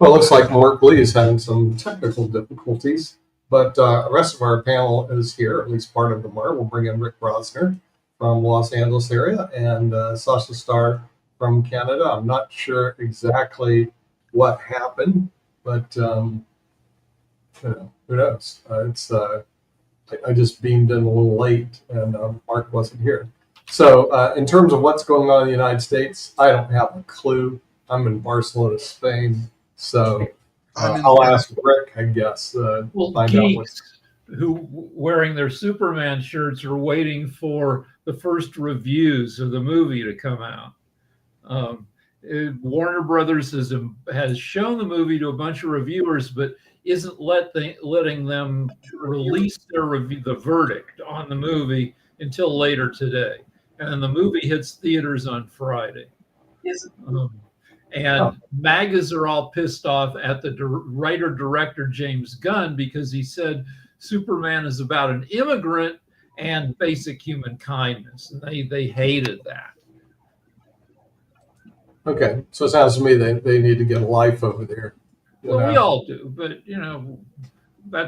Well, it looks like Mark Lee is having some technical difficulties, but the rest of our panel is here, at least part of the MAR. We'll bring in Rick Rosner from Los Angeles area and Sasha Starr from Canada. I'm not sure exactly what happened, but who knows? I just beamed in a little late, and Mark wasn't here. So, in terms of what's going on in the United States, I don't have a clue. I'm in Barcelona, Spain, so I'll ask Rick, I guess. Well, find out geeks who wearing their Superman shirts are waiting for the first reviews of the movie to come out. Warner Brothers has shown the movie to a bunch of reviewers, but isn't letting them release the verdict on the movie until later today. And then the movie hits theaters on Friday. MAGAs are all pissed off at the writer-director James Gunn because he said Superman is about an immigrant and basic human kindness. And they hated that. Okay, so it sounds to me they need to get a life over there. Well, we all do, but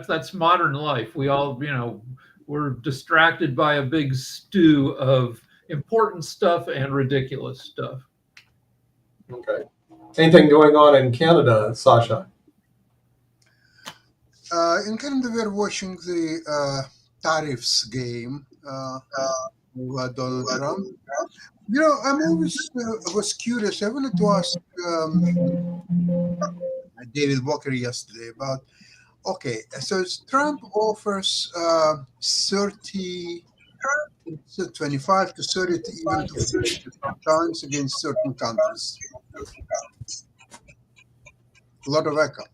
that's modern life. We all, we're distracted by a big stew of important stuff and ridiculous stuff. Okay. Anything going on in Canada, Sasha? In Canada, we're watching the tariffs game with Donald Trump. I'm always was curious. I wanted to ask David Walker yesterday about, okay, so Trump offers 25 to 30 to even to 50 sometimes against certain countries. A lot of echo.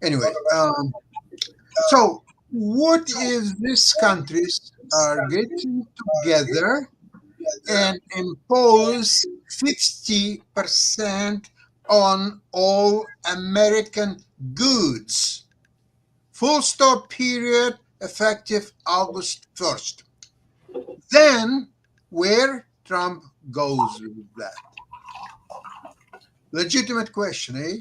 Anyway, so what if these countries are getting together and impose 50% on all American goods? Full stop, period, effective August 1st. Then where Trump goes with that? Legitimate question, eh?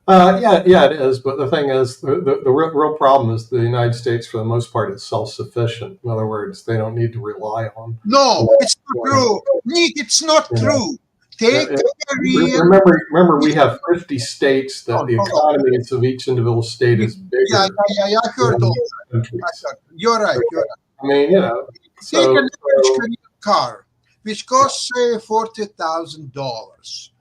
Yeah, it is. But the thing is, the real problem is the United States, for the most part, is self-sufficient. In other words, they don't need to rely on. No, it's not true. Nick, it's not true. Remember, we have 50 states that the economies of each individual state is bigger. Yeah, I heard all that. You're right. I mean, take an average Korean car, which costs, say, $40,000.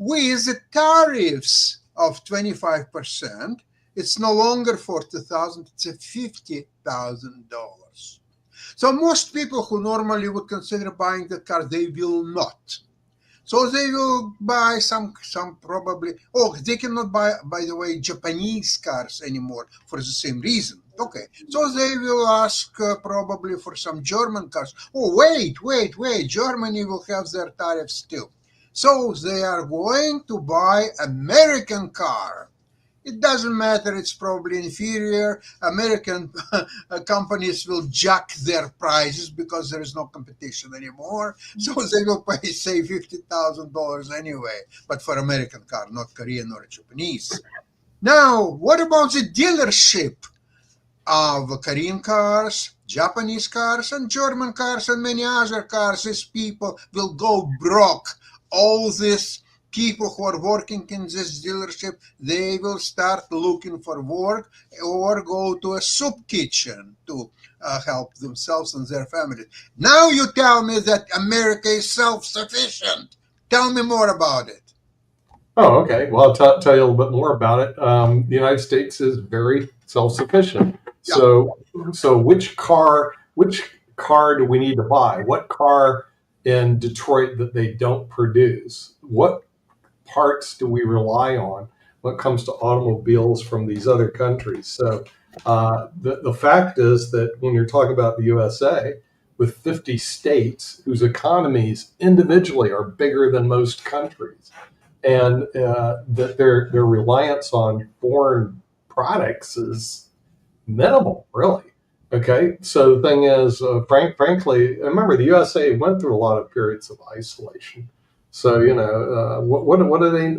With the tariffs of 25%, it's no longer $40,000, it's $50,000. So most people who normally would consider buying the car, they will not. So they will buy some probably, they cannot buy, by the way, Japanese cars anymore for the same reason. Okay, so they will ask probably for some German cars. Oh, wait, Germany will have their tariffs too. So they are going to buy American car. It doesn't matter, it's probably inferior. American companies will jack their prices because there is no competition anymore. So they will pay, say, $50,000 anyway, but for American car, not Korean or Japanese. Now, what about the dealership of Korean cars, Japanese cars, and German cars, and many other cars? These people will go broke. All these people who are working in this dealership, they will start looking for work or go to a soup kitchen to help themselves and their families. Now you tell me that America is self-sufficient. Tell me more about it. Oh, okay. Well, I'll tell you a little bit more about it. The United States is very self-sufficient. Yeah. So which car do we need to buy? What car in Detroit that they don't produce? What parts do we rely on when it comes to automobiles from these other countries? So the fact is that when you're talking about the USA, with 50 states whose economies individually are bigger than most countries, and that their reliance on foreign products is minimal, really. Okay, so the thing is, frankly, remember the USA went through a lot of periods of isolation. So what do they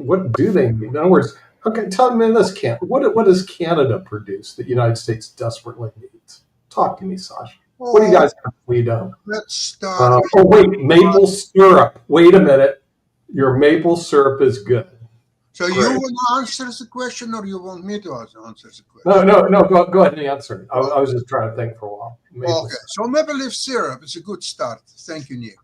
need? In other words, Okay, tell me this, what does Canada produce that the United States desperately needs? Talk to me, Sasha. What do you Oh, guys have we don't? let's start with Oh, wait, maple syrup. Wait a minute. Your maple syrup is good. so you Great. want to answer the question, or you want me to answer the No, question? no, no. Go ahead and answer. I was just trying to think for a while. Maple Okay, syrup. so maple leaf syrup is a good start. Thank you, Nick.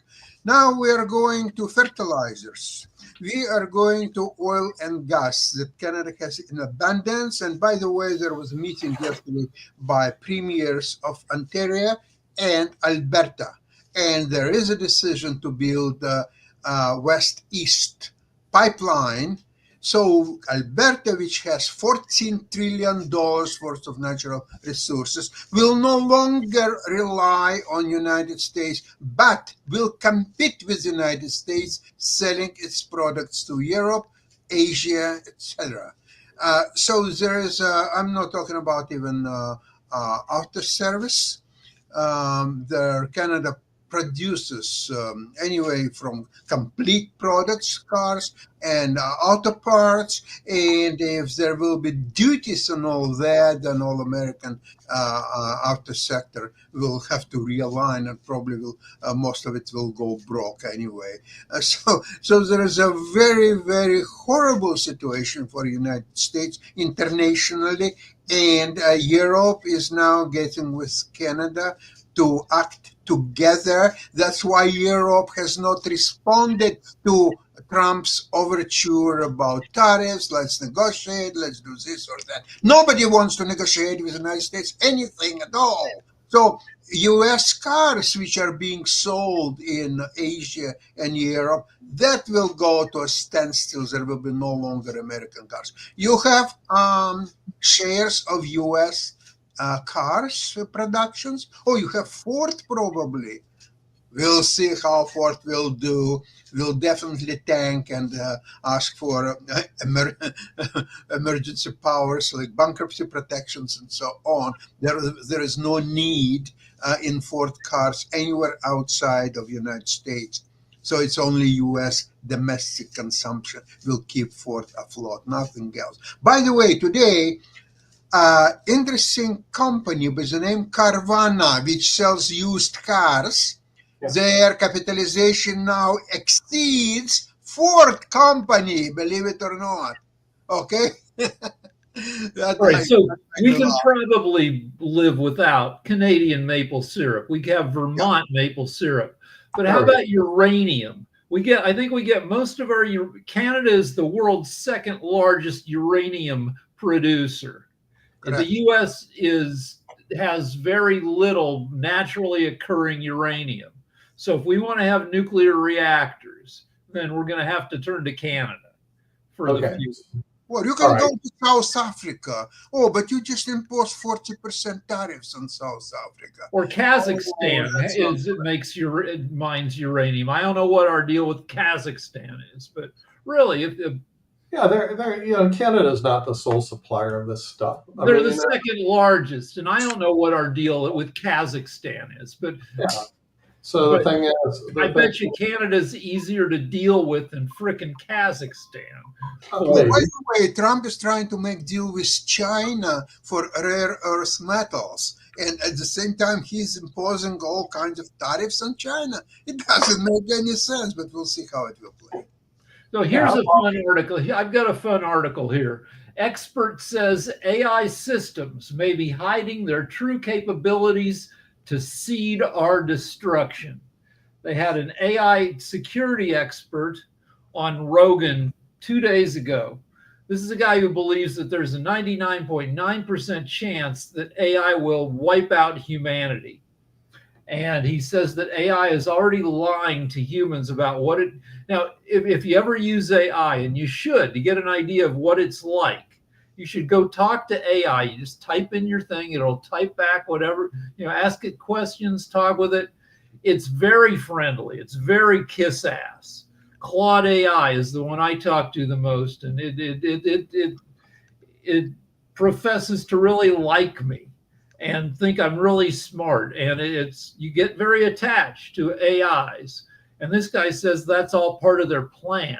Now we are going to fertilizers. We are going to oil and gas that Canada has in abundance. And by the way, there was a meeting yesterday by premiers of Ontario and Alberta. And there is a decision to build a west-east pipeline. So Alberta, which has $14 trillion worth of natural resources, will no longer rely on United States, but will compete with the United States, selling its products to Europe, Asia, etc. So there is, I'm not talking about even auto service. Canada produces anyway from complete products, cars and auto parts, and if there will be duties and all that, then all American auto sector will have to realign, and probably will most of it will go broke anyway. So there is a very horrible situation for United States internationally, and Europe is now getting with Canada to act together. That's why Europe has not responded to Trump's overture about tariffs. Let's negotiate, let's do this or that. Nobody wants to negotiate with the United States anything at all. So US cars which are being sold in Asia and Europe, that will go to a standstill. There will be no longer American cars. You have shares of US cars productions. Oh, you have Ford probably. We'll see how Ford will do. We'll definitely tank and ask for emergency powers like bankruptcy protections and so on. There is no need in Ford cars anywhere outside of United States. So it's only U.S. domestic consumption will keep Ford afloat, nothing else. By the way, today, interesting company by the name Carvana, which sells used cars. Yeah. Their capitalization now exceeds Ford Company, believe it or not. Okay? All right, so we can probably live without Canadian maple syrup. We have Vermont maple syrup. But how about uranium? I think we get most of our, Canada is the world's second largest uranium producer. Correct. The U.S. has very little naturally occurring uranium. So if we want to have nuclear reactors, then we're going to have to turn to Canada for the future. Well, you can go to South Africa. Oh, but you just impose 40% tariffs on South Africa. Or Kazakhstan mines uranium. I don't know what our deal with Kazakhstan is, but really, Canada's not the sole supplier of this stuff. They're the second largest, and I don't know what our deal with Kazakhstan is, but so the thing is, I bet you Canada's easier to deal with than frickin' Kazakhstan. By the way, Trump is trying to make deal with China for rare earth metals. And at the same time, he's imposing all kinds of tariffs on China. It doesn't make any sense, but we'll see how it will play. So here's a fun article. I've got a fun article here. Expert says AI systems may be hiding their true capabilities to seed our destruction. They had an AI security expert on Rogan 2 days ago. This is a guy who believes that there's a 99.9% chance that AI will wipe out humanity. And he says that AI is already lying to humans about what it... Now, if you ever use AI, and you should, to get an idea of what it's like, you should go talk to AI. You just type in your thing. It'll type back whatever, ask it questions, talk with it. It's very friendly. It's very kiss ass. Claude AI is the one I talk to the most, and it professes to really like me and think I'm really smart. And you get very attached to AIs. And this guy says that's all part of their plan.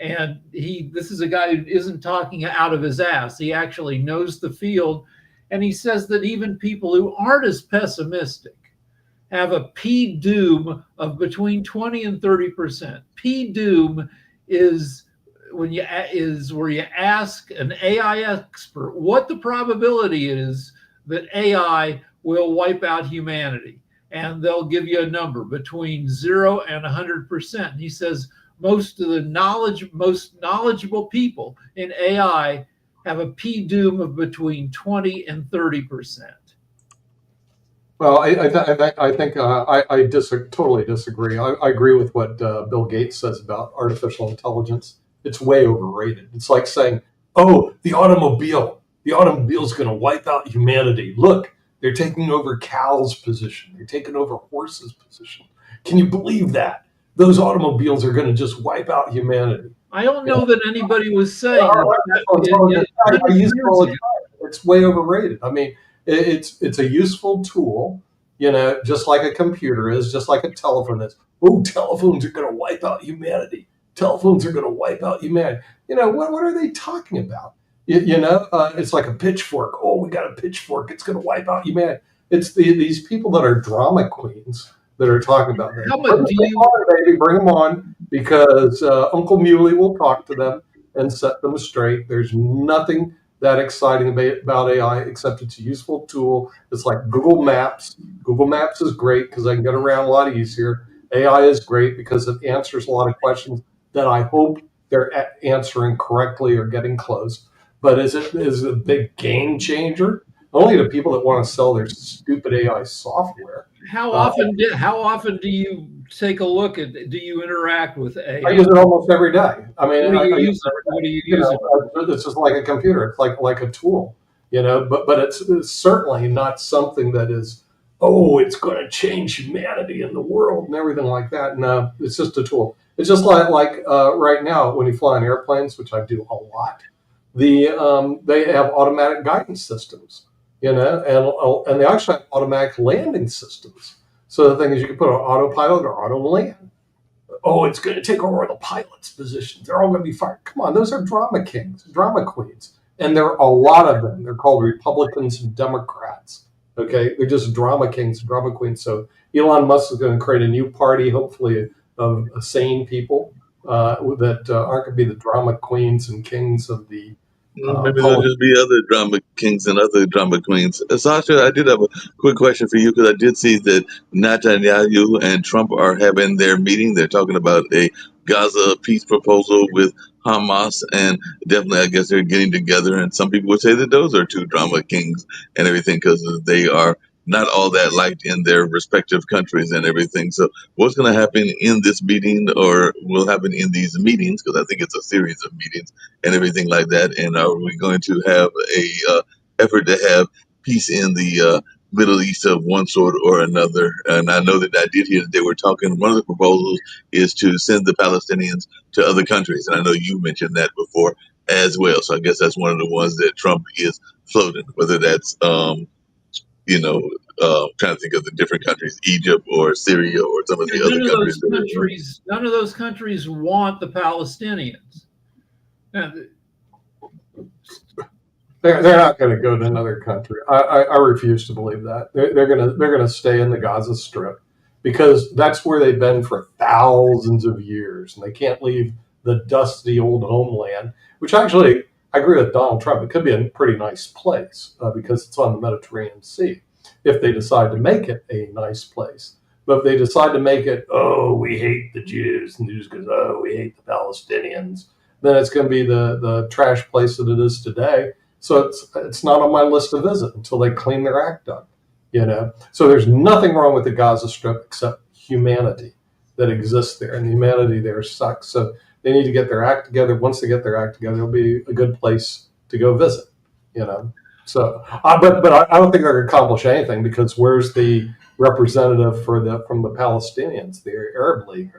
And this is a guy who isn't talking out of his ass. He actually knows the field. And he says that even people who aren't as pessimistic have a P-doom of between 20 and 30%. P-doom is where you ask an AI expert what the probability is that AI will wipe out humanity. And they'll give you a number between 0 and 100%. And he says most knowledgeable people in AI have a P-doom of between 20 and 30%. Well, I think I totally disagree. I agree with what Bill Gates says about artificial intelligence. It's way overrated. It's like saying, "Oh, the automobile's going to wipe out humanity. Look, they're taking over cows' position. They're taking over horses' position. Can you believe that? Those automobiles are going to just wipe out humanity." I don't know that anybody was saying that. I use it all the time. It's way overrated. I mean, it's a useful tool, just like a computer is, just like a telephone is. Oh, telephones are going to wipe out humanity. Telephones are going to wipe out humanity. What are they talking about? It's like a pitchfork. Oh, we got a pitchfork. It's going to wipe out humanity. It's these people that are drama queens that are talking about that. Bring them on, because Uncle Muley will talk to them and set them straight. There's nothing that exciting about AI except it's a useful tool. It's like Google Maps. Google Maps is great because I can get around a lot easier. AI is great because it answers a lot of questions that I hope they're answering correctly or getting close. But is it a big game changer? Only to people that want to sell their stupid AI software. How often do you take a look at? Do you interact with AI? I use it almost every day. I mean, what do you use it? It's just like a computer. It's like a tool, But it's certainly not something that is, oh, it's going to change humanity and the world and everything like that. No, it's just a tool. It's just like right now when you fly on airplanes, which I do a lot. They have automatic guidance systems. And they actually have automatic landing systems. So the thing is, you can put an autopilot or auto land. Oh, it's going to take over the pilot's position. They're all going to be fired. Come on, those are drama kings, drama queens. And there are a lot of them. They're called Republicans and Democrats. Okay, they're just drama kings, drama queens. So Elon Musk is going to create a new party, hopefully, of sane people that aren't going to be the drama queens and kings of the maybe there'll just be other drama kings and other drama queens. Sasha, I did have a quick question for you because I did see that Netanyahu and Trump are having their meeting. They're talking about a Gaza peace proposal with Hamas, and definitely I guess they're getting together. And some people would say that those are two drama kings and everything because they are not all that liked in their respective countries and everything. So what's going to happen in this meeting or will happen in these meetings, because I think it's a series of meetings and everything like that, and are we going to have a effort to have peace in the Middle East of one sort or another? And I know that I did hear that they were talking, one of the proposals is to send the Palestinians to other countries, and I know you mentioned that before as well. So I guess that's one of the ones that Trump is floating, whether that's trying to think of the different countries, Egypt or Syria or some of the other countries. None of those countries want the Palestinians. They're not going to go to another country. I refuse to believe that. They're going to stay in the Gaza Strip because that's where they've been for thousands of years, and they can't leave the dusty old homeland. Which actually, I agree with Donald Trump. It could be a pretty nice place because it's on the Mediterranean Sea. If they decide to make it a nice place. But if they decide to make it, oh, we hate the Jews, and the Jews goes, oh, we hate the Palestinians, then it's going to be the trash place that it is today. So it's not on my list to visit until they clean their act up, So there's nothing wrong with the Gaza Strip except humanity that exists there, and the humanity there sucks. So they need to get their act together. Once they get their act together, it'll be a good place to go visit, So, but I don't think they're going to accomplish anything because where's the representative from the Palestinians, the Arab League?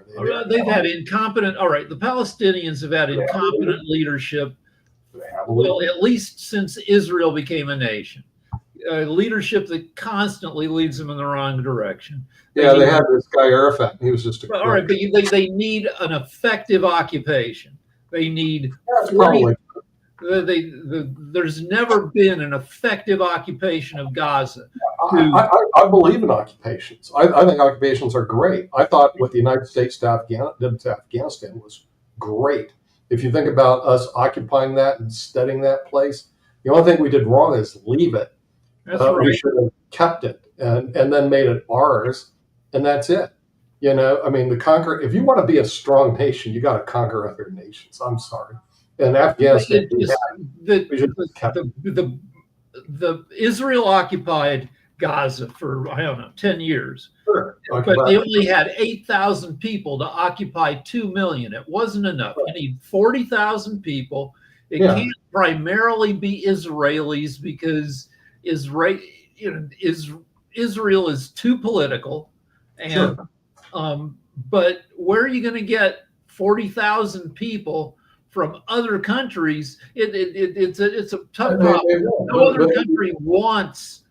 They've had incompetent. All right, the Palestinians have had incompetent leadership. Well, at least since Israel became a nation, leadership that constantly leads them in the wrong direction. They had this guy Arafat. He was just all right, but they need an effective occupation. They need That's 40. probably There's never been an effective occupation of Gaza. I believe in occupations. I think occupations are great. I thought what the United States did to Afghanistan was great. If you think about us occupying that and studying that place, the only thing we did wrong is leave it. That's right. We should have kept it and then made it ours, and that's it. You know, I mean, if you want to be a strong nation, you got to conquer other nations. I'm sorry. And Afghanistan, the Israel occupied Gaza for, I don't know, 10 years. Sure. But they only had 8,000 people to occupy 2 million. It wasn't enough. You need 40,000 people. It can't primarily be Israelis because Israel is too political. And but where are you going to get 40,000 people from other countries? It's a tough problem. No other country wants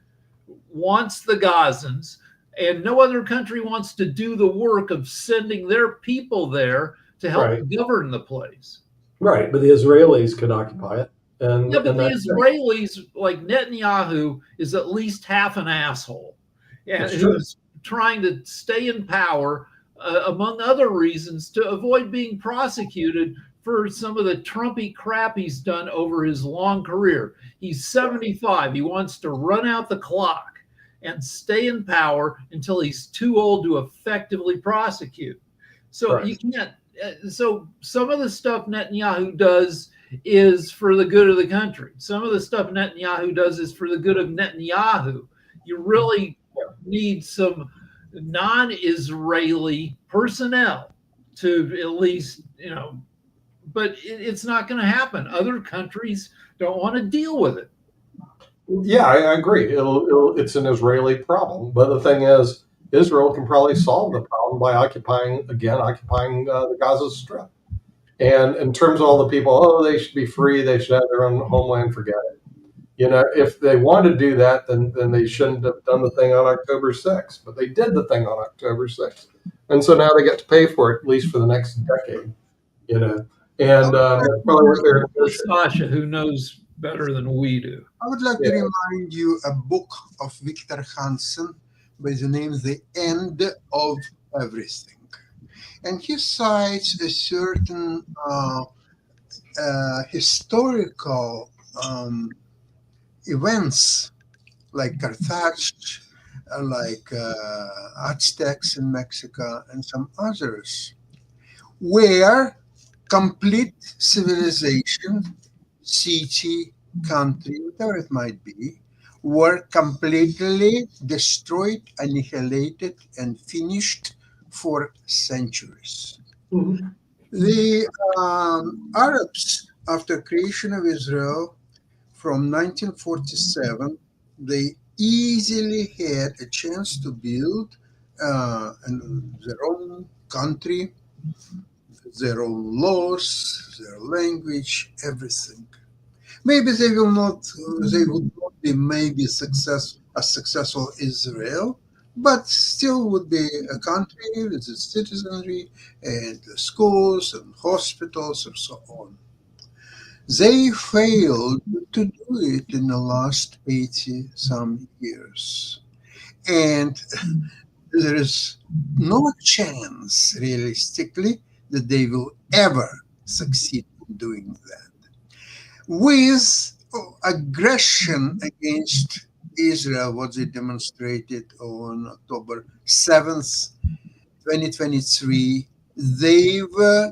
the Gazans, and no other country wants to do the work of sending their people there to help govern the place. Right, but the Israelis could occupy it. But the Israelis, like Netanyahu, is at least half an asshole, and who's trying to stay in power, among other reasons, to avoid being prosecuted for some of the Trumpy crap he's done over his long career. He's 75. He wants to run out the clock and stay in power until he's too old to effectively prosecute. So you can't. So some of the stuff Netanyahu does is for the good of the country. Some of the stuff Netanyahu does is for the good of Netanyahu. You really need some non-Israeli personnel to at least, but it's not going to happen. Other countries don't want to deal with it. Yeah, I agree. It's an Israeli problem. But the thing is, Israel can probably solve the problem by occupying the Gaza Strip. And in terms of all the people, they should be free, they should have their own homeland, forget it. If they want to do that, then they shouldn't have done the thing on October 6th. But they did the thing on October 6th. And so now they get to pay for it, at least for the next decade. And probably what they're Sasha, who knows better than we do. I would like to remind you a book of Victor Hansen by the name The End of Everything. And he cites a certain historical events like Carthage, like Aztecs in Mexico, and some others, where complete civilization, city, country, whatever it might be, were completely destroyed, annihilated, and finished for centuries. Mm-hmm. The Arabs, after creation of Israel from 1947, they easily had a chance to build their own country, their own laws, their language, everything. Maybe they would not be maybe as successful as Israel, but still would be a country with its citizenry and schools and hospitals and so on. They failed to do it in the last 80 some years. And there is no chance, realistically, that they will ever succeed in doing that. With aggression against Israel, what they demonstrated on October 7th, 2023, they've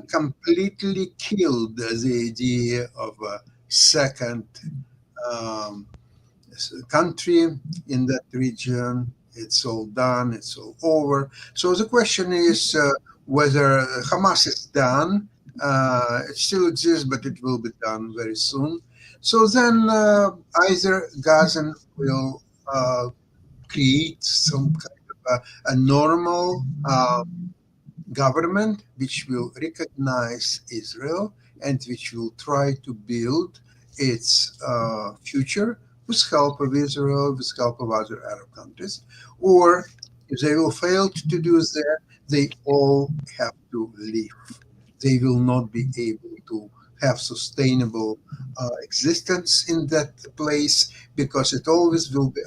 completely killed the idea of a second country in that region. It's all done, it's all over. So the question is whether Hamas is done. It still exists, but it will be done very soon. So then either Gaza will create some kind of a normal government which will recognize Israel and which will try to build its future with help of Israel, with help of other Arab countries. Or if they will fail to do that, they all have to leave. They will not be able to have sustainable existence in that place, because it always will be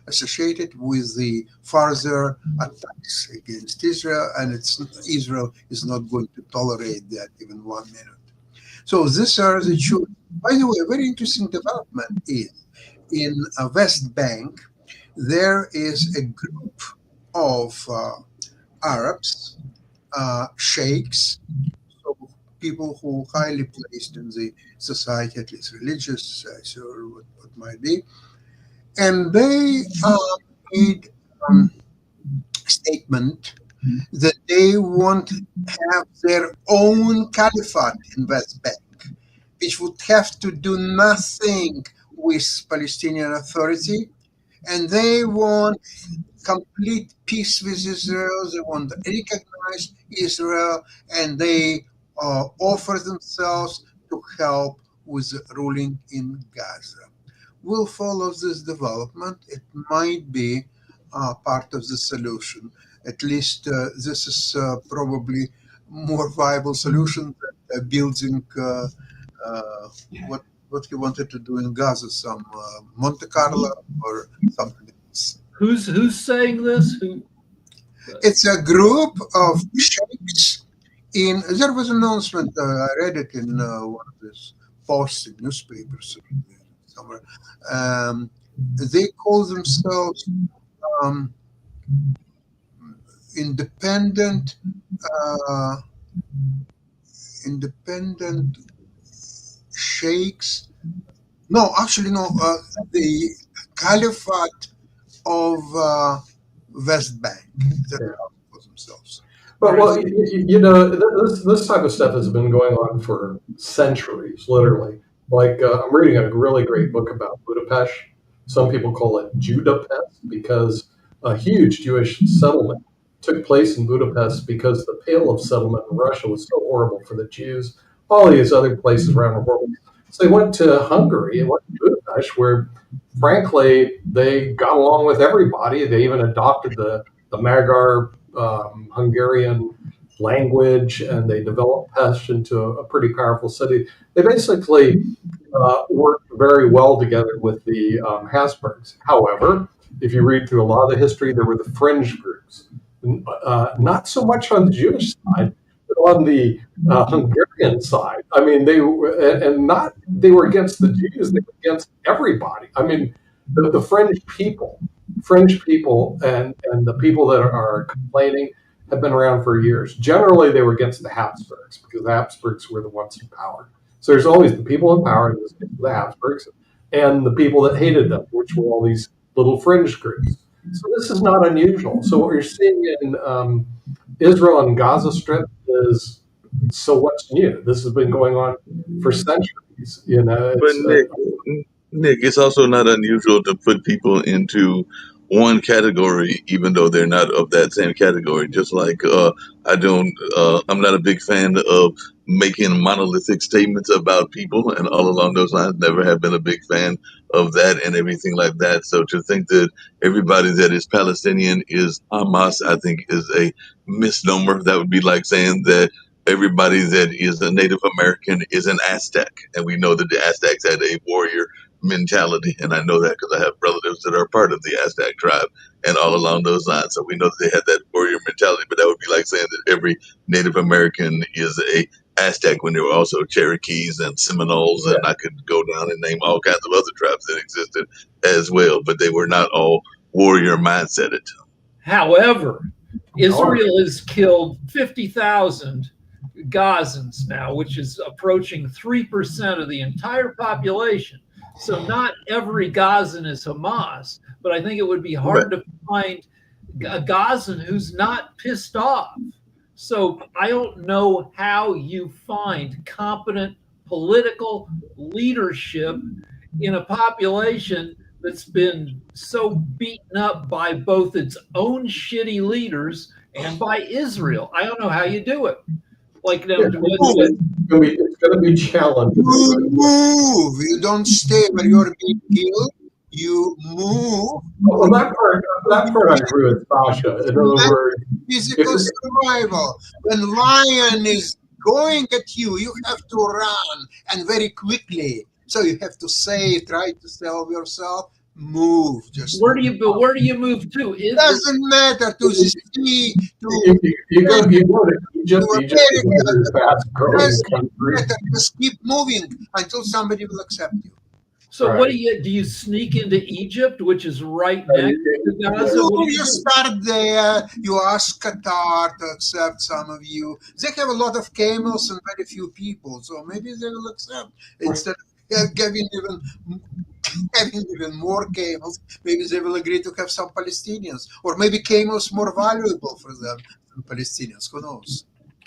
associated with the further attacks against Israel, and Israel is not going to tolerate that even 1 minute. So these are the two. By the way, a very interesting development is in West Bank, there is a group of Arabs, sheikhs, so people who are highly placed in the society, at least religious, or what might be, and they made a statement that they want to have their own caliphate in West Bank, which would have to do nothing with Palestinian Authority, and they want complete peace with Israel. They want to recognize Israel, and they offer themselves to help with the ruling in Gaza. We'll follow this development. It might be part of the solution. At least this is probably more viable solution than building what he wanted to do in Gaza, some Monte Carlo or something else. Who's saying this? It's a group of sheikhs. There was an announcement. I read it in one of these posts in newspapers somewhere. They call themselves independent sheikhs. No, actually, no. The Caliphate of West Bank. That call themselves. But well, this type of stuff has been going on for centuries, literally. Like I'm reading a really great book about Budapest. Some people call it Judapest because a huge Jewish settlement took place in Budapest because the Pale of settlement in Russia was so horrible for the Jews. All these other places around the world. So they went to Hungary and went to Budapest, where frankly they got along with everybody. They even adopted the Magyar Hungarian language, and they developed Pest into a pretty powerful city. They basically worked very well together with the Habsburgs. However, if you read through a lot of the history, there were the fringe groups, not so much on the Jewish side, but on the Hungarian side. I mean, they were against the Jews; they were against everybody. I mean, the fringe people, and the people that are complaining have been around for years. Generally, they were against the Habsburgs because the Habsburgs were the ones in power. So there's always the people in power, in this case, the Habsburgs, and the people that hated them, which were all these little fringe groups. So this is not unusual. So what you're seeing in Israel and Gaza Strip is, so what's new? This has been going on for centuries. But Nick, it's also not unusual to put people into one category, even though they're not of that same category. Just like I'm not a big fan of making monolithic statements about people, and all along those lines, never have been a big fan of that and everything like that. So to think that everybody that is Palestinian is Hamas, I think is a misnomer. That would be like saying that everybody that is a Native American is an Aztec, and we know that the Aztecs had a warrior mentality, and I know that because I have relatives that are part of the Aztec tribe, and all along those lines. So we know that they had that warrior mentality, but that would be like saying that every Native American is a Aztec when there were also Cherokees and Seminoles, and I could go down and name all kinds of other tribes that existed as well, but they were not all warrior mindseted. However, Israel has killed 50,000 Gazans now, which is approaching 3% of the entire population. So not every Gazan is Hamas, but I think it would be hard to find a Gazan who's not pissed off. So I don't know how you find competent political leadership in a population that's been so beaten up by both its own shitty leaders and by Israel. I don't know how you do it. Like, it's going to be challenging. You move. You don't stay where you're being killed. You move. Well, that part I agree with Sasha. In other words, Physical survival. When lion is going at you, you have to run, and very quickly. So you have to try to save yourself, move. Just Where do you move to? doesn't matter to the sea, to You go to Egypt. to Egypt is a America. very fast-growing Doesn't country. matter. Just keep moving until somebody will accept you. So Right. what do you sneak into Egypt, which is right next to Gaza? You, What do you you do? start there, you ask Qatar to accept some of you. They have a lot of camels and very few people, so maybe they will accept instead of having even more camels. Maybe they will agree to have some Palestinians, or maybe camels more valuable for them than Palestinians. Who knows?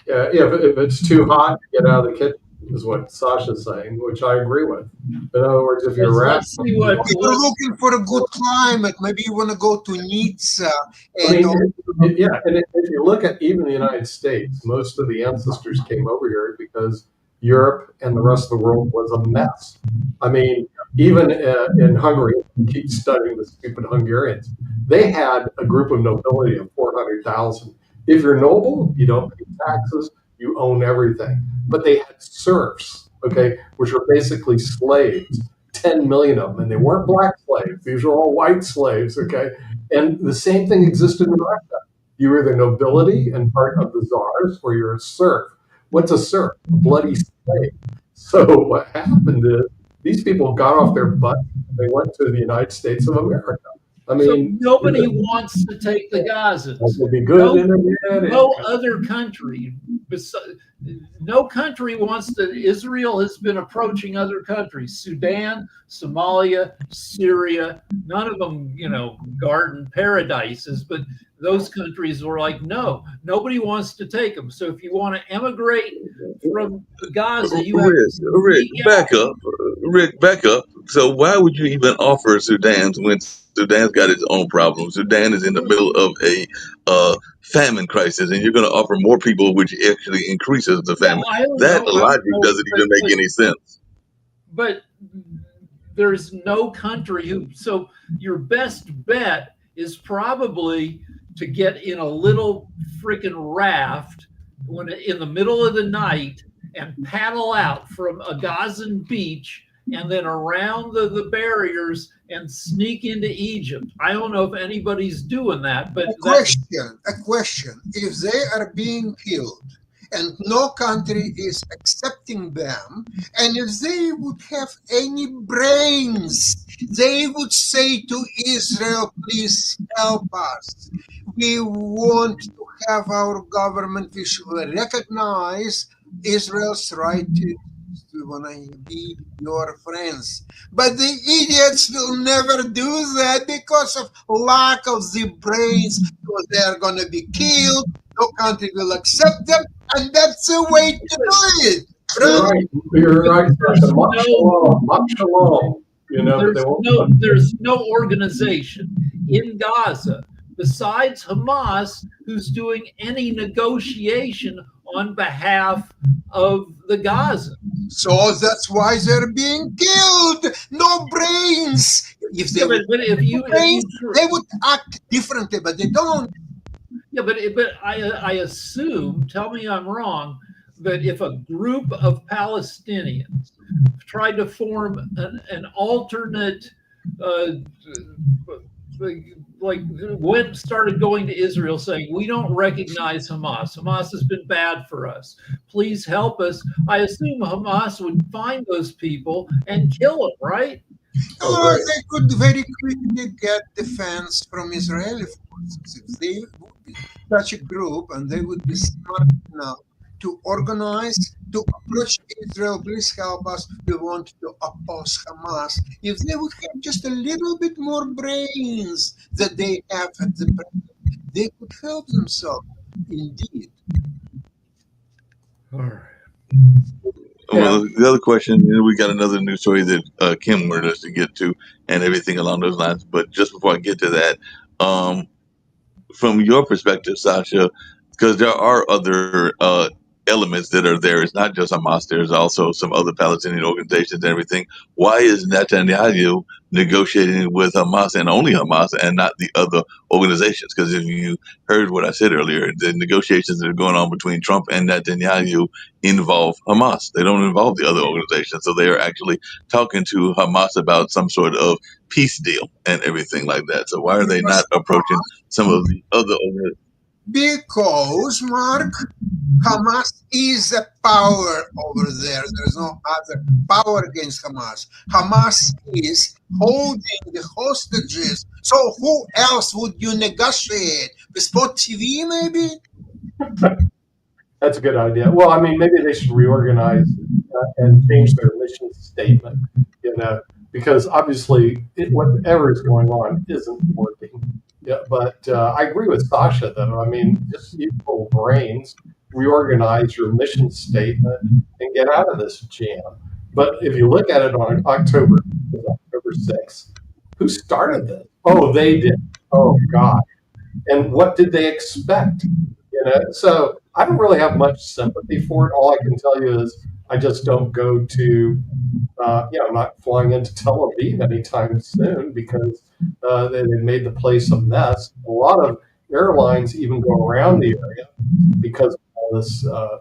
Yeah, if it's too hot, get out of the kitchen, is what Sasha's saying, which I agree with. In other words, if you're Let's see what. If you're looking for a good climate, maybe you want to go to Nizza. I And mean, yeah, and if you look at even the United States, most of the ancestors came over here because Europe and the rest of the world was a mess. I mean, even in Hungary, keep studying the stupid Hungarians. They had a group of nobility of 400,000. If you're noble, you don't pay taxes, you own everything. But they had serfs, okay, which were basically slaves. 10 million of them, and they weren't black slaves. These were all white slaves, okay? And the same thing existed in Russia. You were either nobility and part of the czars, or you're a serf. What's a serf? A bloody slave. So what happened is these people got off their butt. They went to the United States of America. I mean, so nobody wants to take the Gazans. that would be good. No other country, no country wants to. Israel has been approaching other countries: Sudan, Somalia, Syria. None of them, garden paradises, but those countries were like, no, nobody wants to take them. So if you want to emigrate from Gaza, you have to Rick, back up. Rick, back up. So why would you even offer Sudan when Sudan's got its own problems? Sudan is in the middle of a famine crisis, and you're going to offer more people, which actually increases the famine. That logic doesn't even make any sense. But there's no country who. So your best bet is probably to get in a little freaking raft in the middle of the night and paddle out from a Gazan beach and then around the barriers and sneak into Egypt. I don't know if anybody's doing that, but a question. If they are being killed and no country is accepting them, and if they would have any brains, they would say to Israel, please help us. We want to have our government which will recognize Israel's right to want to be your friends. But the idiots will never do that because of lack of the brains, because they are going to be killed. No country will accept them, and that's the way to do it. You're right. Much shalom. There's no organization in Gaza besides Hamas who's doing any negotiation on behalf of the Gazans. So that's why they're being killed. No brains. If they they would act differently, but they don't. Yeah, but I assume, tell me I'm wrong, that if a group of Palestinians tried to form an alternate, started going to Israel saying, we don't recognize Hamas. Hamas has been bad for us. Please help us. I assume Hamas would find those people and kill them, right? They could very quickly get defense from Israeli forces if they would be such a group, and they would be smart enough to organize, to approach Israel, please help us, we want to oppose Hamas. If they would have just a little bit more brains that they have at the present, they could help themselves, indeed. All right. Well, the other question, we got another news story that Kim wanted us to get to and everything along those lines. But just before I get to that, from your perspective, Sasha, because there are other elements that are there. It's not just Hamas. There's also some other Palestinian organizations and everything. Why is Netanyahu negotiating with Hamas and only Hamas and not the other organizations? Because if you heard what I said earlier, the negotiations that are going on between Trump and Netanyahu involve Hamas. They don't involve the other organizations. So they are actually talking to Hamas about some sort of peace deal and everything like that. So why are they not approaching some of the other organizations? Because, Mark, Hamas is a power over there. There's no other power against Hamas. Hamas is holding the hostages. So who else would you negotiate? With Spot TV, maybe? That's a good idea. Well, I mean, maybe they should reorganize and change their mission statement, because obviously whatever is going on isn't working. Yeah, but I agree with Sasha, though. I mean, just use little brains, reorganize your mission statement, and get out of this jam. But if you look at it on October 6th, who started this? Oh, they did. Oh, God. And what did they expect? So I don't really have much sympathy for it. All I can tell you is I just don't go to, I'm not flying into Tel Aviv anytime soon because they made the place a mess. A lot of airlines even go around the area because of all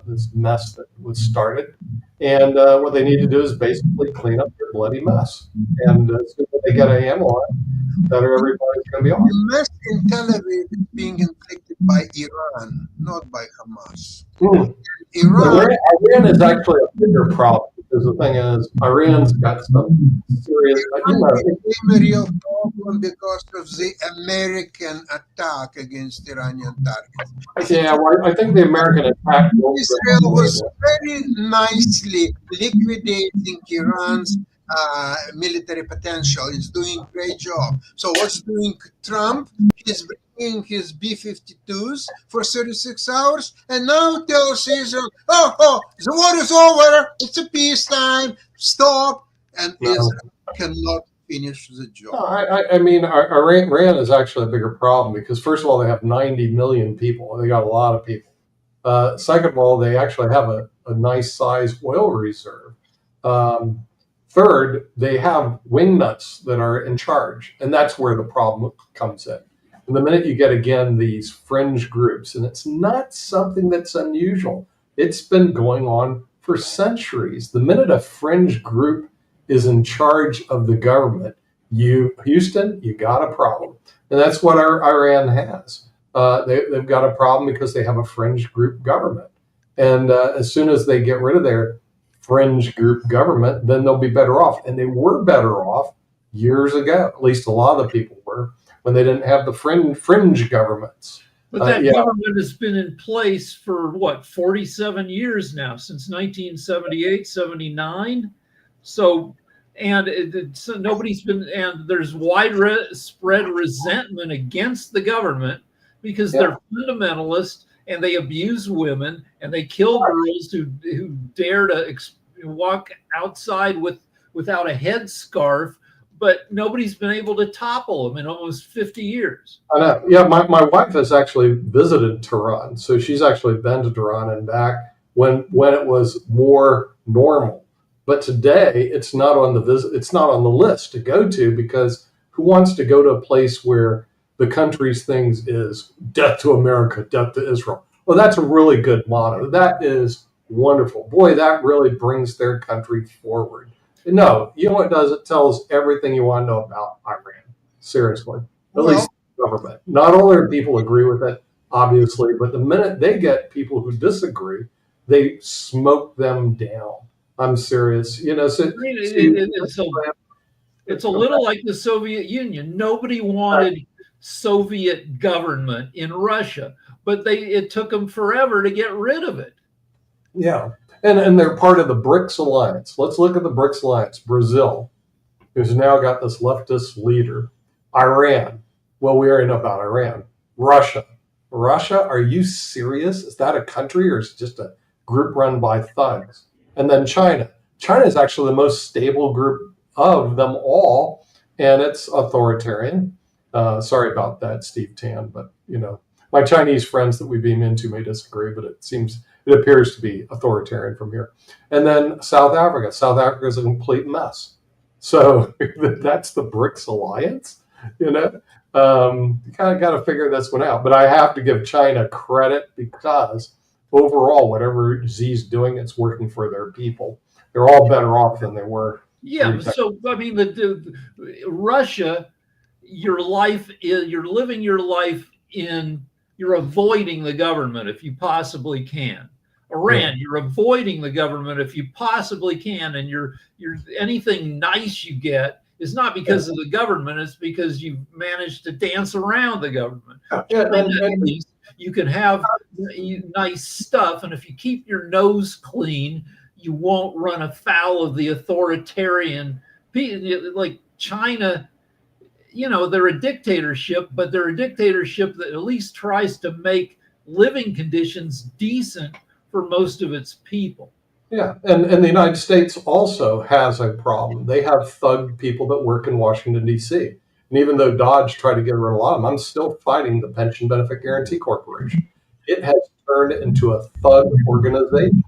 this mess that was started. And what they need to do is basically clean up their bloody mess. And as soon as they get a handle on it, better everybody's going to be off. The mess in Tel Aviv is being inflicted by Iran, not by Hamas. Iran is actually a bigger problem because the thing is, Iran's got some serious. It became a real problem because of the American attack against Iranian targets. Yeah, well, I think the American attack. Israel was very nicely liquidating Iran's military potential. He's doing a great job. So what's doing Trump? He's bringing his B-52s for 36 hours and now tells Israel, the war is over. It's a peacetime. Stop. And Israel cannot finish the job. I mean, Iran is actually a bigger problem because, first of all, they have 90 million people. They got a lot of people. Second of all, they actually have a nice size oil reserve. Third, they have wingnuts that are in charge, and that's where the problem comes in. And the minute you get, again, these fringe groups, and it's not something that's unusual. It's been going on for centuries. The minute a fringe group is in charge of the government, Houston, you got a problem. And that's what Iran has. They've got a problem because they have a fringe group government. And as soon as they get rid of their fringe group government, then they'll be better off. And they were better off years ago. At least a lot of the people were, when they didn't have the fringe governments. But that government has been in place for 47 years now, since 1978, 79. So, so nobody's been, and there's widespread resentment against the government because they're fundamentalist and they abuse women and they kill girls who dare to walk outside without a headscarf. But nobody's been able to topple them in almost 50 years. I know. Yeah, my wife has actually visited Tehran. So she's actually been to Tehran and back when it was more normal. But today it's not on the list to go to, because who wants to go to a place where the country's things is death to America, death to Israel? Well, that's a really good motto. That is wonderful. Boy, that really brings their country forward. No, you know what it does? It tells everything you want to know about Iran. Seriously. At least the government. Not all their people agree with it, obviously, but the minute they get people who disagree, they smoke them down. I'm serious. So it's a little like the Soviet Union. Nobody wanted Soviet government in Russia, but it took them forever to get rid of it. Yeah. And they're part of the BRICS alliance. Let's look at the BRICS alliance. Brazil, who's now got this leftist leader. Iran. Well, we already know about Iran. Russia. Are you serious? Is that a country, or is it just a group run by thugs? And then China. China is actually the most stable group of them all, and it's authoritarian. Sorry about that, Steve Tan, but my Chinese friends that we beam into may disagree, but it seems It appears to be authoritarian from here. And then South Africa. South Africa is a complete mess. So that's the BRICS alliance. You know, you kind of got to figure this one out. But I have to give China credit because overall, whatever Xi's doing, it's working for their people. They're all better off than they were. Yeah. So I mean, Russia, you're living your life you're avoiding the government if you possibly can. Iran, you're avoiding the government if you possibly can, and you're anything nice you get is not because of the government, it's because you've managed to dance around the government. At least you can have nice stuff, and if you keep your nose clean, you won't run afoul of the authoritarian, like China. You know, they're a dictatorship, but they're a dictatorship that at least tries to make living conditions decent for most of its people. Yeah, and the United States also has a problem. They have thug people that work in Washington, D.C. And even though Dodge tried to get rid of a lot of them, I'm still fighting the Pension Benefit Guaranty Corporation. It has turned into a thug organization.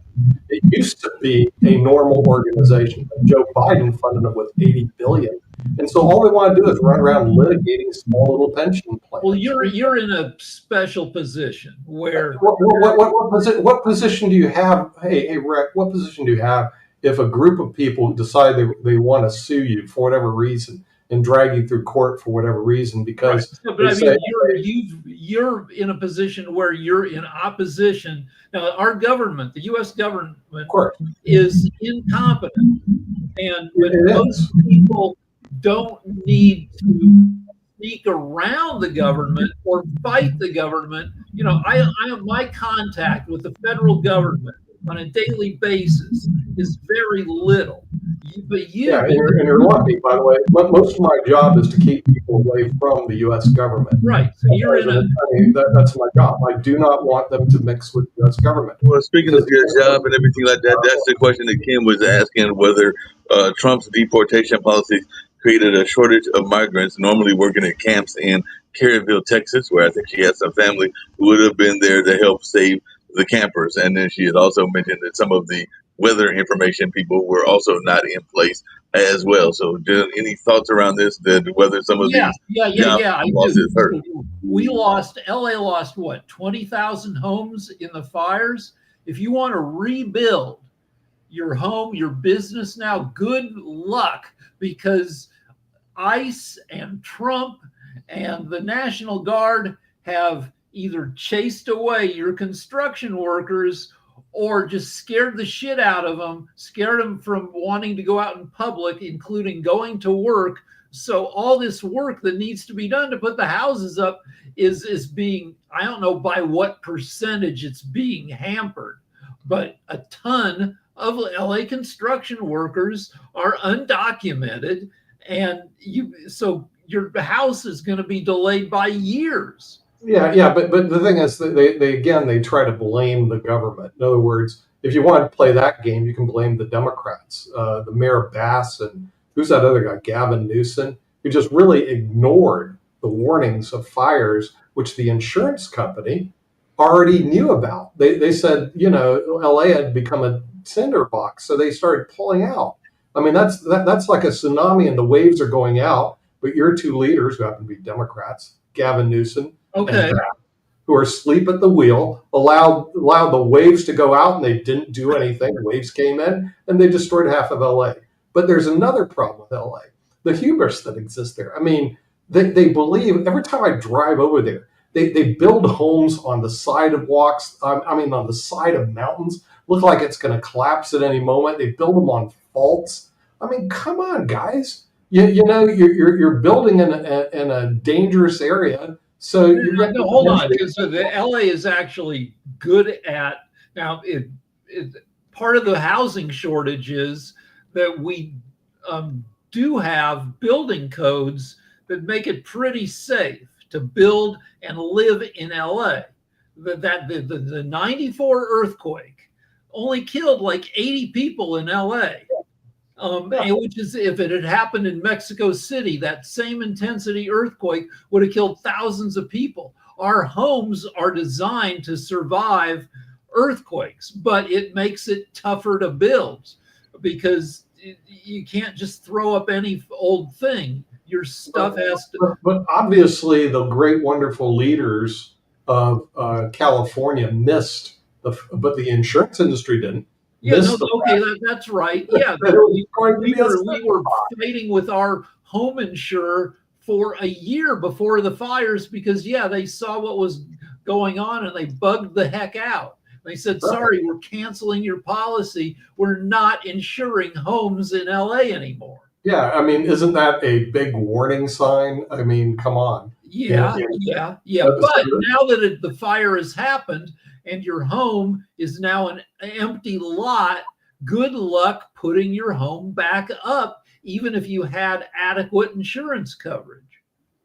It used to be a normal organization. Joe Biden funded it with $80 billion. And so all they want to do is run around litigating small little pension plans. Well, you're in a special position where what position do you have? Hey, Rick, what position do you have if a group of people decide they want to sue you for whatever reason and drag you through court for whatever reason? Because right. But I mean, you're in a position where you're in opposition. Now, our government, the U.S. government, is incompetent, and most people don't need to sneak around the government or fight the government. You know, I have my contact with the federal government on a daily basis is very little. And you're lucky, by the way. Most of my job is to keep people away from the U.S. government. Right. So you're in that's my job. I do not want them to mix with the U.S. government. Well, speaking of your job and everything like that, that's the question that Kim was asking, whether Trump's deportation policies created a shortage of migrants normally working at camps in Caryville, Texas, where I think she has some family who would have been there to help save the campers. And then she had also mentioned that some of the weather information people were also not in place as well. So any thoughts around this, that whether some of these losses hurt? LA lost what, 20,000 homes in the fires? If you want to rebuild your home, your business now, good luck, because ICE and Trump and the National Guard have either chased away your construction workers or just scared the shit out of them, scared them from wanting to go out in public, including going to work. So all this work that needs to be done to put the houses up is being, I don't know by what percentage it's being hampered, but a ton of LA construction workers are undocumented, and so your house is going to be delayed by years. Yeah, but the thing is, they try to blame the government. In other words, if you want to play that game, you can blame the Democrats, the Mayor Bass, and who's that other guy, Gavin Newsom, who just really ignored the warnings of fires, which the insurance company already knew about. They said, LA had become a cinderbox, so they started pulling out. I mean, that's like a tsunami, and the waves are going out. But your two leaders, who happen to be Democrats, Gavin Newsom, and Bass, who are asleep at the wheel, allowed the waves to go out, and they didn't do anything. The waves came in, and they destroyed half of LA. But there's another problem with LA: the hubris that exists there. I mean, they believe, every time I drive over there, they build homes on the side of walks. On the side of mountains. Look like it's going to collapse at any moment. They build them on faults. I mean, come on, guys. You're building in a dangerous area. So hold on, because the LA is actually good at now. Part of the housing shortage is that we do have building codes that make it pretty safe to build and live in LA. The 94 earthquake only killed like 80 people in LA. Which is, if it had happened in Mexico City, that same intensity earthquake would have killed thousands of people. Our homes are designed to survive earthquakes, but it makes it tougher to build because you can't just throw up any old thing. Your stuff has to. But obviously, the great, wonderful leaders of California missed but the insurance industry didn't. Yeah, no, Missed the okay, that's right. Yeah, fact that it was going to we be a were fighting with our home insurer for a year before the fires because they saw what was going on and they bugged the heck out. They said, sorry, we're canceling your policy. We're not insuring homes in LA anymore. Yeah, I mean, isn't that a big warning sign? I mean, come on. Yeah. But now that the fire has happened and your home is now an empty lot, good luck putting your home back up, even if you had adequate insurance coverage.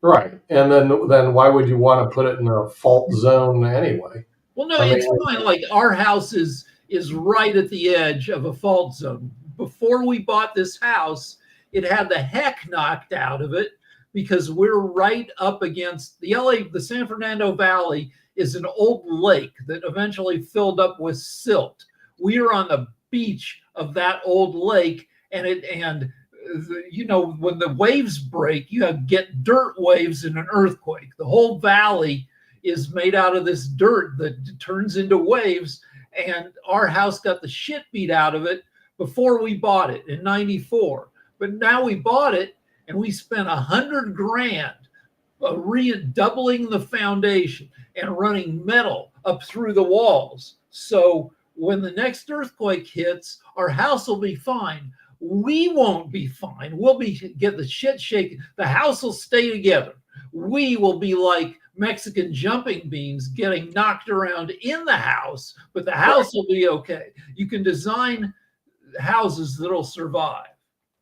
Right. And then why would you want to put it in a fault zone anyway? Well, no, it's fine. Like our house is right at the edge of a fault zone. Before we bought this house, it had the heck knocked out of it because we're right up against the San Fernando Valley is an old lake that eventually filled up with silt. We are on the beach of that old lake, and when the waves break, you get dirt waves in an earthquake. The whole valley is made out of this dirt that turns into waves, and our house got the shit beat out of it before we bought it in '94. But now we bought it and we spent $100,000 doubling the foundation and running metal up through the walls. So when the next earthquake hits, our house will be fine. We won't be fine. We'll get the shit shaken. The house will stay together. We will be like Mexican jumping beans getting knocked around in the house, but the house will be okay. You can design houses that'll survive.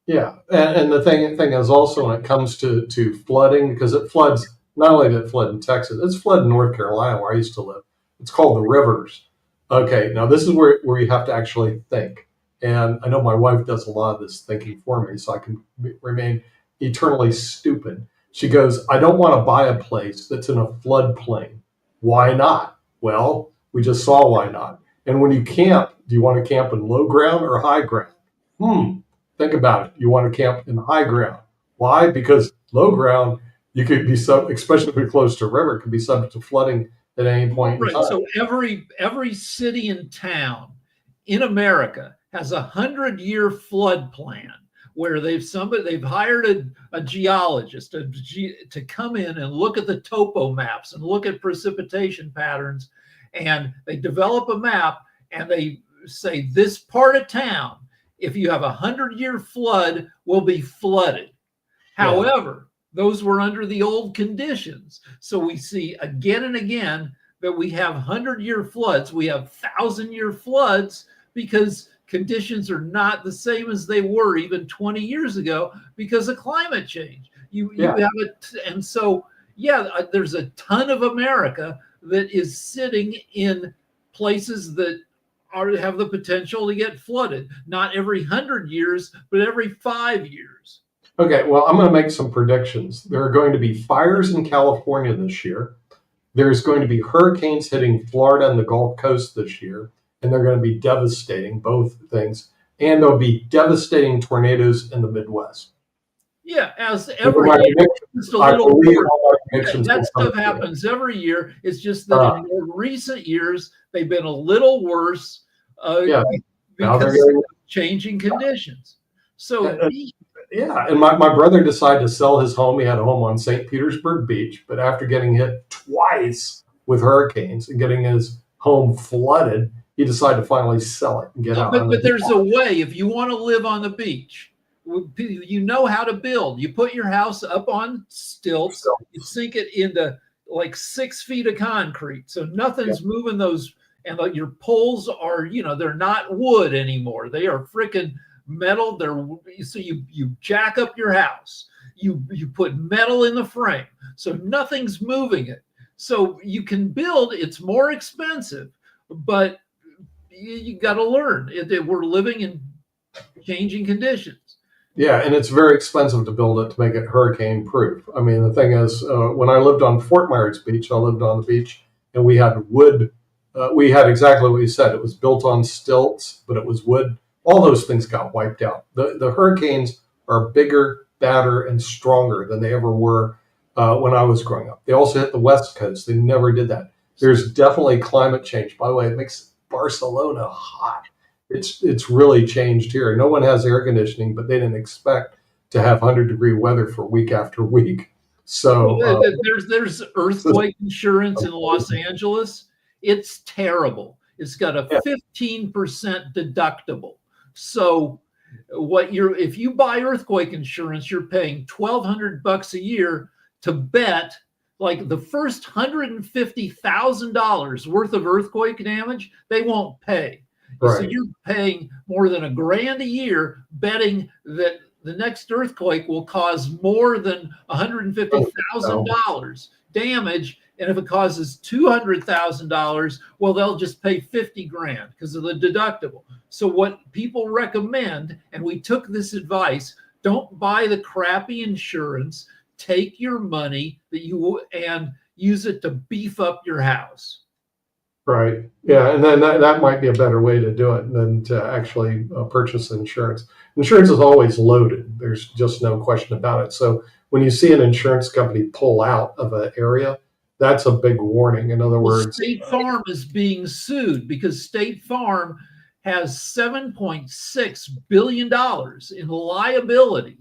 Yeah, and the thing is also when it comes to flooding, because it floods, not only did it flood in Texas, it's flooded in North Carolina where I used to live. It's called the rivers. Okay, now this is where you have to actually think. And I know my wife does a lot of this thinking for me, so I can remain eternally stupid. She goes, I don't want to buy a place that's in a floodplain. Why not? Well, we just saw why not. And when you camp, do you want to camp in low ground or high ground? Think about it. You want to camp in high ground. Why? Because low ground, you could be especially if you're close to a river, it could be subject to flooding at any point in time. So every city and town in America has 100-year flood plan where they've hired a geologist to come in and look at the topo maps and look at precipitation patterns, and they develop a map and they say this part of town, if you have 100-year flood, will be flooded. Yeah. However, those were under the old conditions. So we see again and again that we have 100-year floods. We have 1,000-year floods because conditions are not the same as they were even 20 years ago because of climate change. You have it. And so, there's a ton of America that is sitting in places that have the potential to get flooded, not every 100 years, but every 5 years. Okay, well, I'm going to make some predictions. There are going to be fires in California this year. There's going to be hurricanes hitting Florida and the Gulf Coast this year, and they're going to be devastating, both things. And there'll be devastating tornadoes in the Midwest. Yeah, as every year, just a little more. That stuff happens every year. It's just that in more recent years, they've been a little worse because of changing conditions. So, and my brother decided to sell his home. He had a home on St. Petersburg Beach, but after getting hit twice with hurricanes and getting his home flooded, he decided to finally sell it and get out. But there's a way if you want to live on the beach. You know how to build. You put your house up on stilts. You sink it into like 6 feet of concrete, so nothing's moving those. And your poles are, they're not wood anymore. They are freaking metal. So you jack up your house. You put metal in the frame, so nothing's moving it. So you can build. It's more expensive, but you got to learn. We're living in changing conditions. Yeah, and it's very expensive to build it to make it hurricane proof. I mean, the thing is, when I lived on Fort Myers Beach, I lived on the beach, and we had wood we had exactly what you said. It was built on stilts, but it was wood. All those things got wiped out. The hurricanes are bigger, badder, and stronger than they ever were when I was growing up. They also hit the West Coast. They never did that. There's definitely climate change. By the way, it makes Barcelona hot. It's really changed here. No one has air conditioning, but they didn't expect to have 100-degree weather for week after week. So there's earthquake insurance in Los Angeles. It's terrible. It's got a 15% deductible. So if you buy earthquake insurance, you're paying $1,200 a year to bet like the first $150,000 worth of earthquake damage, they won't pay. Right. So you're paying more than $1,000 a year betting that the next earthquake will cause more than $150,000 damage. And if it causes $200,000, well, they'll just pay $50,000 because of the deductible. So what people recommend, and we took this advice, don't buy the crappy insurance. Take your money and use it to beef up your house. Right. Yeah. And then that might be a better way to do it than to actually purchase insurance. Insurance is always loaded. There's just no question about it. So when you see an insurance company pull out of an area, that's a big warning. In other words, State Farm is being sued because State Farm has $7.6 billion in liability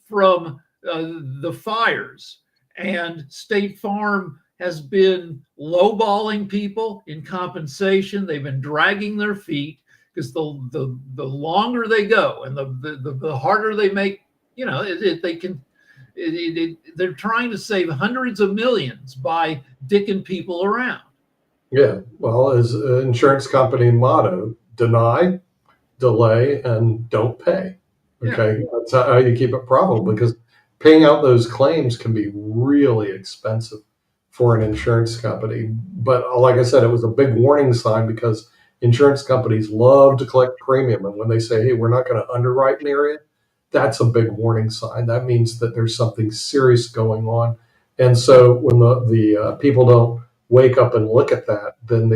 from the fires. And State Farm has been lowballing people in compensation. They've been dragging their feet because the longer they go and the harder they make, they're trying to save hundreds of millions by dicking people around. Yeah. Well, as an insurance company motto, deny, delay, and don't pay. Okay. Yeah. That's how you keep it profitable, because paying out those claims can be really expensive for an insurance company. But like I said, it was a big warning sign because insurance companies love to collect premium. And when they say, hey, we're not going to underwrite an area, that's a big warning sign. That means that there's something serious going on. And so when the people don't wake up and look at that, then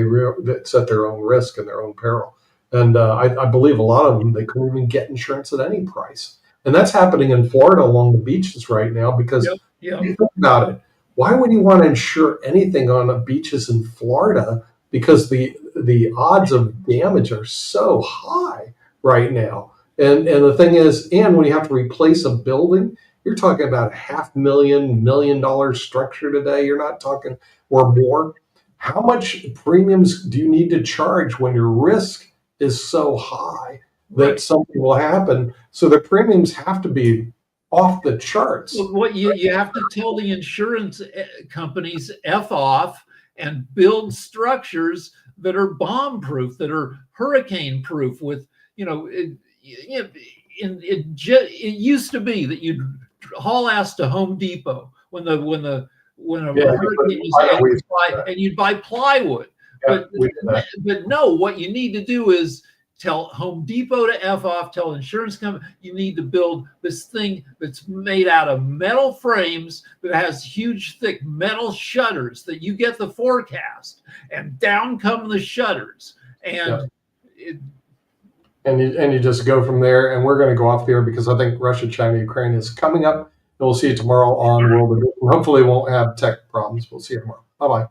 it's at their own risk and their own peril. And I believe a lot of them, they couldn't even get insurance at any price. And that's happening in Florida along the beaches right now because you think about it. Why would you want to insure anything on the beaches in Florida? Because the odds of damage are so high right now. And the thing is, and when you have to replace a building, you're talking about $500,000, $1 million structure today. You're not talking, or more. How much premiums do you need to charge when your risk is so high that something will happen? So the premiums have to be off the charts. What you have to tell the insurance companies F off and build structures that are bomb proof, that are hurricane proof. With it used to be that you'd haul ass to Home Depot when a hurricane was and you'd buy plywood. Yeah, but no, what you need to do is tell Home Depot to F off, tell insurance company you need to build this thing that's made out of metal frames that has huge, thick metal shutters that you get the forecast, and down come the shutters. And you just go from there. And we're going to go off the air because I think Russia, China, Ukraine is coming up. And we'll see you tomorrow on World Edition. Hopefully we won't have tech problems. We'll see you tomorrow. Bye-bye.